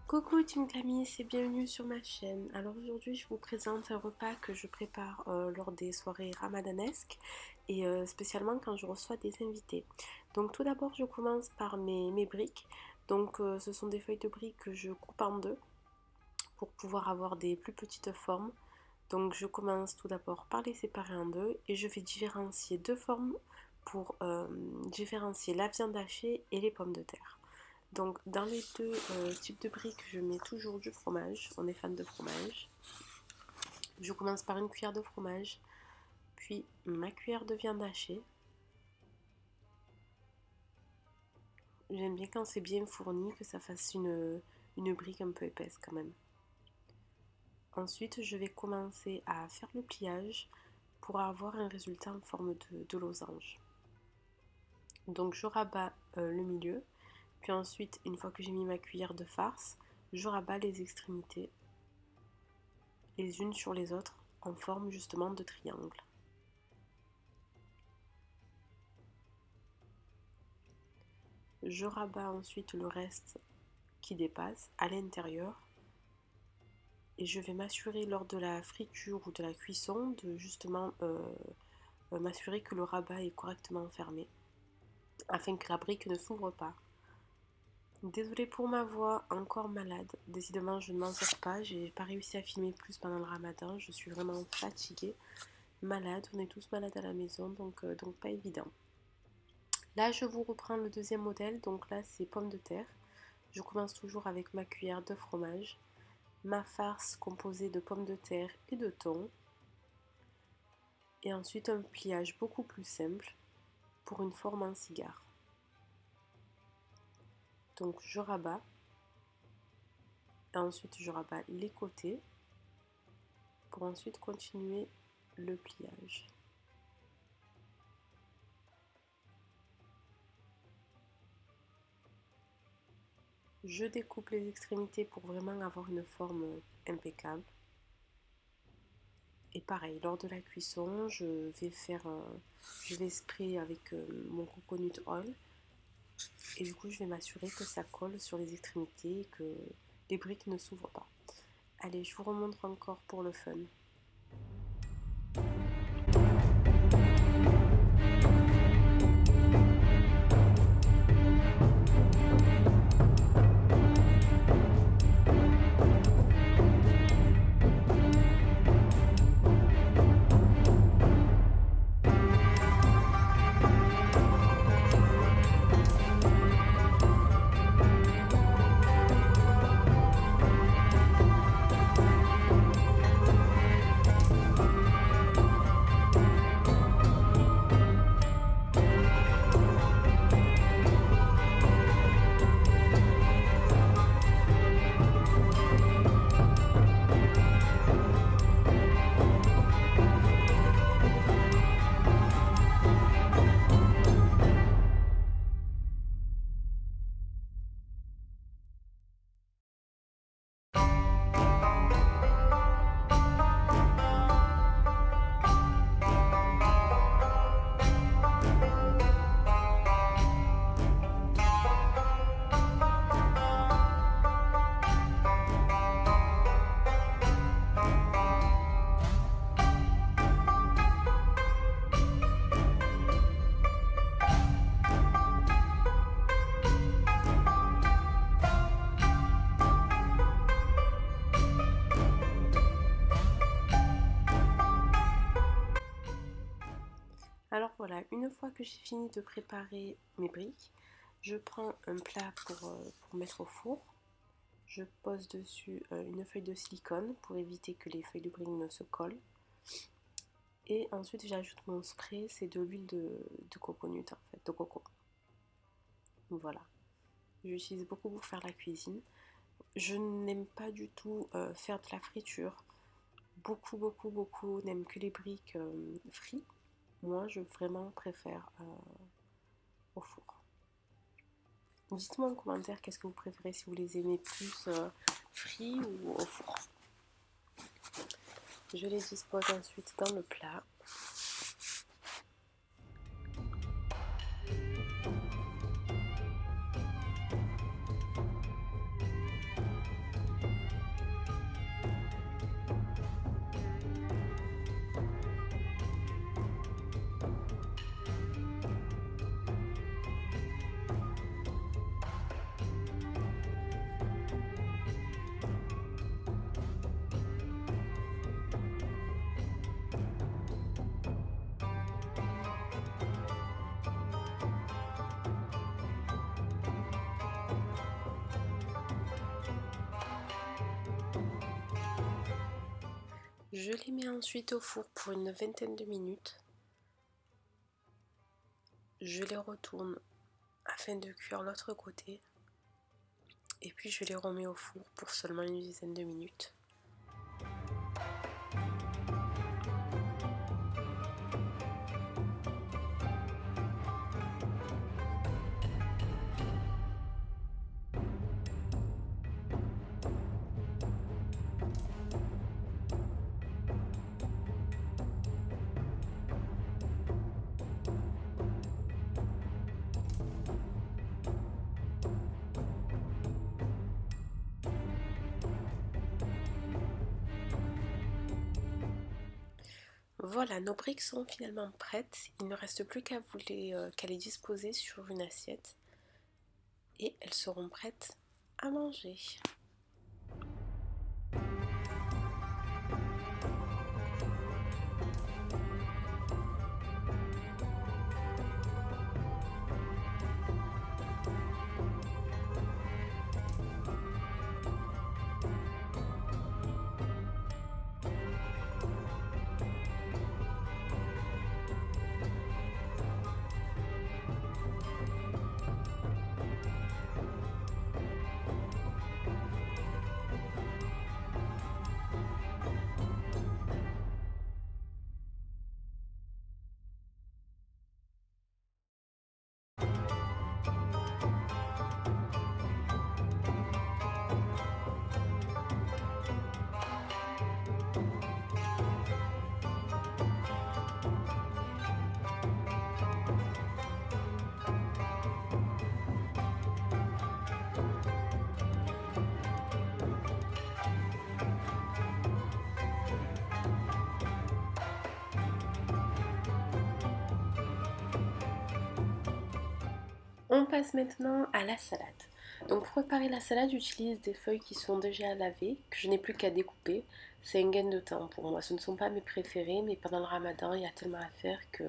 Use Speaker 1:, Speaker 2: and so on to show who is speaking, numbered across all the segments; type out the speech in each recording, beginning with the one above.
Speaker 1: Coucou Team Camille, et bienvenue sur ma chaîne. Alors aujourd'hui je vous présente un repas que je prépare lors des soirées ramadanesques et spécialement quand je reçois des invités. Donc tout d'abord je commence par mes briques. Donc ce sont des feuilles de briques que je coupe en deux pour pouvoir avoir des plus petites formes. Donc je commence tout d'abord par les séparer en deux et je vais différencier deux formes pour différencier la viande hachée et les pommes de terre. Donc dans les deux types de briques, je mets toujours du fromage. On est fan de fromage. Je commence par une cuillère de fromage, puis ma cuillère de viande hachée. J'aime bien quand c'est bien fourni, que ça fasse une brique un peu épaisse quand même. Ensuite, je vais commencer à faire le pliage pour avoir un résultat en forme de losange. Donc je rabats le milieu, puis ensuite, une fois que j'ai mis ma cuillère de farce, je rabats les extrémités les unes sur les autres en forme justement de triangle. Je rabats ensuite le reste qui dépasse à l'intérieur et je vais m'assurer lors de la friture ou de la cuisson de justement m'assurer que le rabat est correctement fermé afin que la brique ne s'ouvre pas. Désolée pour ma voix, encore malade. Décidément, je ne m'en sors pas. J'ai pas réussi à filmer plus pendant le ramadan. Je suis vraiment fatiguée, malade. On est tous malades à la maison, donc pas évident. Là, je vous reprends le deuxième modèle. Donc là, c'est pommes de terre. Je commence toujours avec ma cuillère de fromage, ma farce composée de pommes de terre et de thon, et ensuite un pliage beaucoup plus simple pour une forme en cigare. Donc je rabats, et ensuite je rabats les côtés pour ensuite continuer le pliage. Je découpe les extrémités pour vraiment avoir une forme impeccable. Et pareil, lors de la cuisson, je vais sprayer avec mon coconut oil. Et du coup, je vais m'assurer que ça colle sur les extrémités et que les briques ne s'ouvrent pas. Allez, je vous remontre encore pour le fun. Alors voilà, une fois que j'ai fini de préparer mes briques, je prends un plat pour mettre au four. Je pose dessus une feuille de silicone pour éviter que les feuilles de briques ne se collent. Et ensuite j'ajoute mon spray, c'est de l'huile de coconut en fait, de coco. Voilà, j'utilise beaucoup pour faire la cuisine. Je n'aime pas du tout faire de la friture. Beaucoup n'aiment que les briques frites. Moi, je vraiment préfère au four. Dites-moi en commentaire qu'est-ce que vous préférez, si vous les aimez plus frits ou au four. Je les dispose ensuite dans le plat. Je les mets ensuite au four pour une vingtaine de minutes. Je les retourne afin de cuire l'autre côté. Et puis je les remets au four pour seulement une dizaine de minutes. Voilà, nos briques sont finalement prêtes. Il ne reste plus qu'à les disposer sur une assiette et elles seront prêtes à manger. On passe maintenant à la salade. Donc pour préparer la salade, j'utilise des feuilles qui sont déjà lavées, que je n'ai plus qu'à découper. C'est un gain de temps pour moi. Ce ne sont pas mes préférés, mais pendant le ramadan, il y a tellement à faire que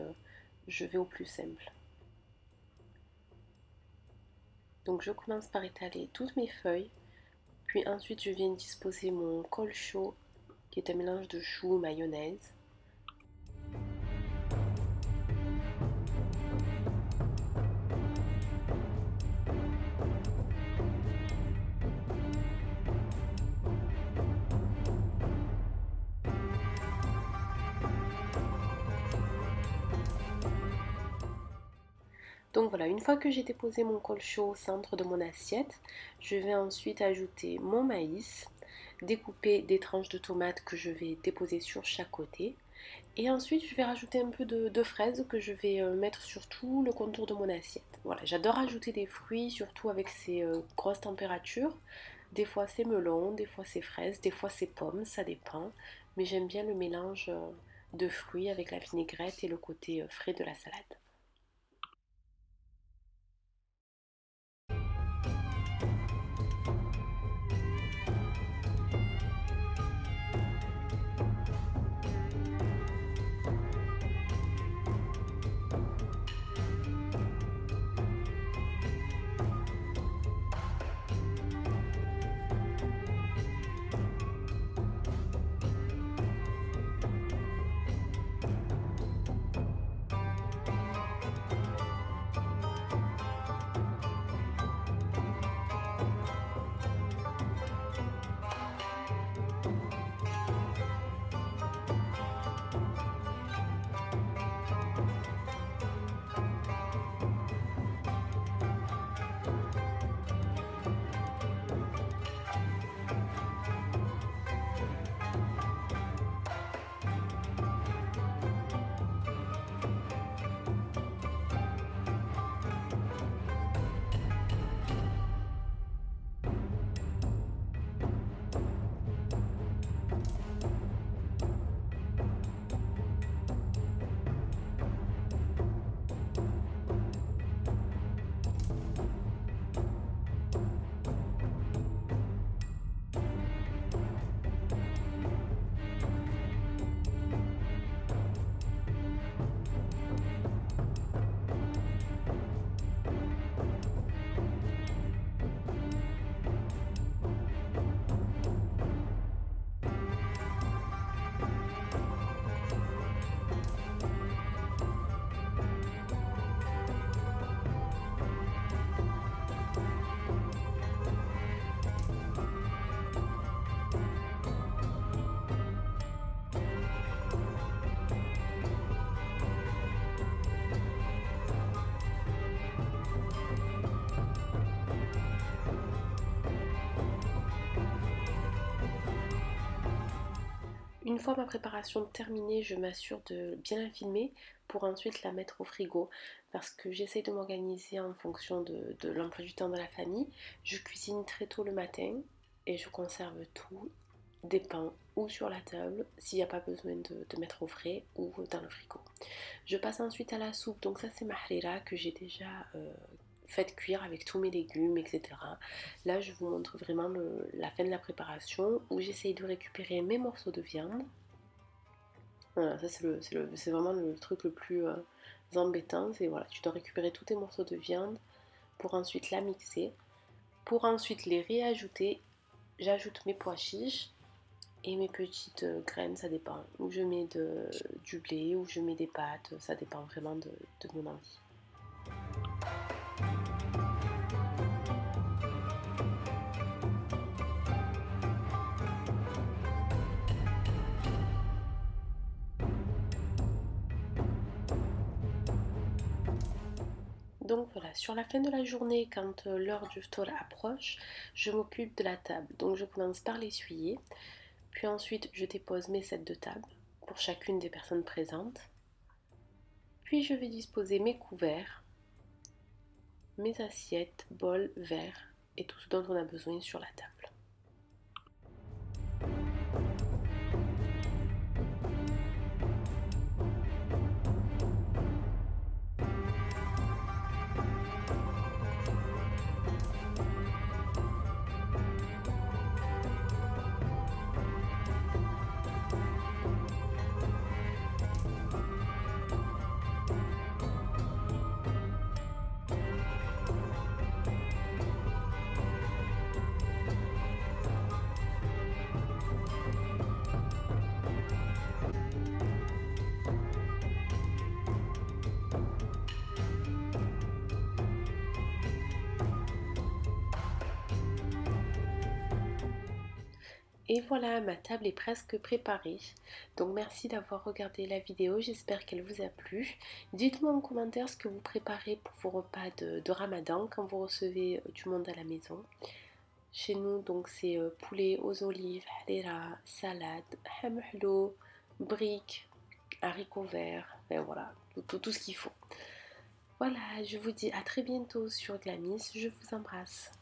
Speaker 1: je vais au plus simple. Donc je commence par étaler toutes mes feuilles, puis ensuite je viens disposer mon col chaud, qui est un mélange de choux et mayonnaise. Donc voilà, une fois que j'ai déposé mon col chaud au centre de mon assiette, je vais ensuite ajouter mon maïs, découper des tranches de tomates que je vais déposer sur chaque côté. Et ensuite, je vais rajouter un peu de fraises que je vais mettre sur tout le contour de mon assiette. Voilà, j'adore ajouter des fruits, surtout avec ces grosses températures. Des fois c'est melon, des fois c'est fraises, des fois c'est pommes, ça dépend. Mais j'aime bien le mélange de fruits avec la vinaigrette et le côté frais de la salade. Une fois ma préparation terminée, je m'assure de bien la filmer pour ensuite la mettre au frigo parce que j'essaie de m'organiser en fonction de l'emploi du temps de la famille. Je cuisine très tôt le matin et je conserve tout des pains ou sur la table s'il n'y a pas besoin de mettre au frais ou dans le frigo. Je passe ensuite à la soupe, donc ça c'est ma harira que j'ai déjà faite cuire avec tous mes légumes, etc. Là je vous montre vraiment la fin de la préparation où j'essaye de récupérer mes morceaux de viande. Voilà, ça c'est vraiment le truc le plus embêtant, c'est voilà, tu dois récupérer tous tes morceaux de viande pour ensuite la mixer, pour ensuite les réajouter. J'ajoute mes pois chiches et mes petites graines, ça dépend. Ou je mets du blé, ou je mets des pâtes, ça dépend vraiment de mon envie. Donc voilà, sur la fin de la journée, quand l'heure du ftour approche, je m'occupe de la table. Donc je commence par l'essuyer, puis ensuite je dépose mes sets de table pour chacune des personnes présentes. Puis je vais disposer mes couverts, mes assiettes, bols, verres et tout ce dont on a besoin sur la table. Et voilà, ma table est presque préparée. Donc merci d'avoir regardé la vidéo, j'espère qu'elle vous a plu. Dites-moi en commentaire ce que vous préparez pour vos repas de Ramadan quand vous recevez du monde à la maison. Chez nous, donc c'est poulet aux olives, halera, salade, hamhlo, briques, haricots verts, enfin voilà, tout ce qu'il faut. Voilà, je vous dis à très bientôt sur Glamis, je vous embrasse.